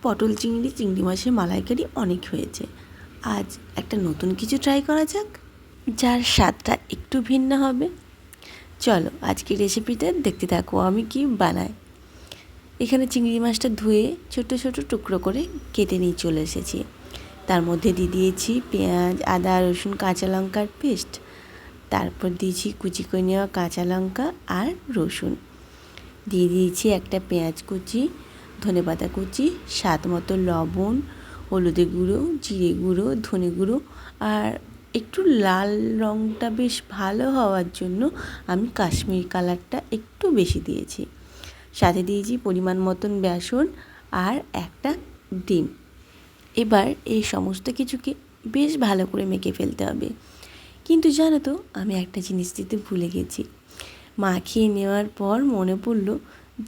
পটল চিংড়ি চিংড়ি মাছের মালাইকারি অনেক হয়েছে। আজ একটা নতুন কিছু ট্রাই করা যাক, যার স্বাদটা একটু ভিন্ন হবে। চলো আজকের রেসিপিটা দেখতে থাকো আমি কি বানাই। এখানে চিংড়ি মাছটা ধুয়ে ছোট ছোট টুকরো করে কেটে নিয়ে চলে এসেছি। তার মধ্যে দিয়ে দিয়েছি পেঁয়াজ, আদা, রসুন, কাঁচা লঙ্কার পেস্ট। তারপর দিয়েছি কুচি করে নেওয়া কাঁচা লঙ্কা আর রসুন। দিয়ে দিয়েছি একটা পেঁয়াজ কুচি, ধনেপাতা কুচি, স্বাদ মতো লবণ, হলুদের গুঁড়ো, জিরে গুঁড়ো, ধনে গুঁড়ো, আর একটু লাল রঙটা বেশ ভালো হওয়ার জন্য আমি কাশ্মীরি কালারটা একটু বেশি দিয়েছি। সাথে দিয়েছি পরিমাণ মতন বেসন আর একটা ডিম। এবার এই সমস্ত কিছুকে বেশ ভালো করে মেখে ফেলতে হবে। কিন্তু জানো তো, আমি একটা জিনিস দিতে ভুলে গেছি। মাখিয়ে নেওয়ার পর মনে পড়লো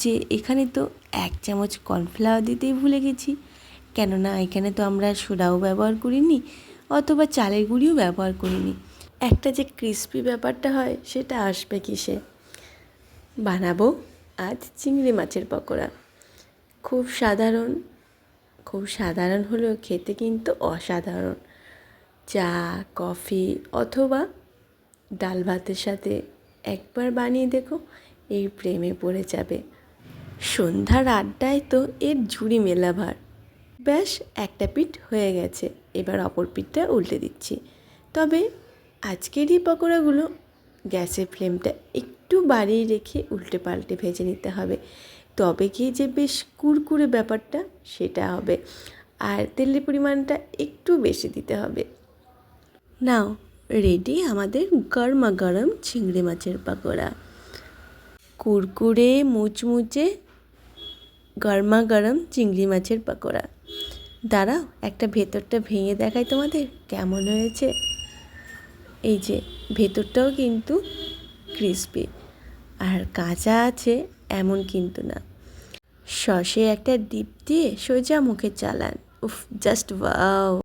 যে এখানে তো 1 চামচ কর্নফ্লাওয়ার দিতেই ভুলে গেছি। কেননা এখানে তো আমরা সোডাও ব্যবহার করিনি, অথবা চালের গুঁড়িও ব্যবহার করিনি। একটা যে ক্রিস্পি ব্যাপারটা হয় সেটা আসবে কিসে। বানাবো আজ চিংড়ি মাছের পকোড়া। খুব সাধারণ হলেও খেতে কিন্তু অসাধারণ। চা, কফি অথবা ডাল ভাতের সাথে একবার বানিয়ে দেখো, এই প্রেমে পড়ে যাবে। সন্ধ্যার আড্ডায় তো এর ঝুড়ি মেলা ভার। ব্যাস একটা পিঠ হয়ে গেছে, এবার অপর পিঠটা উল্টে দিচ্ছি। তবে আজকের এই পকোড়াগুলো গ্যাসের ফ্লেমটা একটু বাড়িয়ে রেখে উল্টে পাল্টে ভেজে নিতে হবে, তবে কি যে বেশ কুরকুরে ব্যাপারটা সেটা হবে। আর তেলের পরিমাণটা একটু বেশি দিতে হবে। নাও রেডি আমাদের গরমা গরম চিংড়ি মাছের পকোড়া। কুরকুরে মুচমুচে গরমা গরম চিংড়ি মাছের পকোড়া। দাঁড়াও একটা ভেতরটা ভেঙে দেখাই তোমাদের কেমন হয়েছে। এই যে ভেতরটাও কিন্তু ক্রিস্পি, আর কাঁচা আছে এমন কিন্তু না। সসে একটা ডিপ দিয়ে সোজা মুখে চালান, উফ জাস্ট ওয়াও।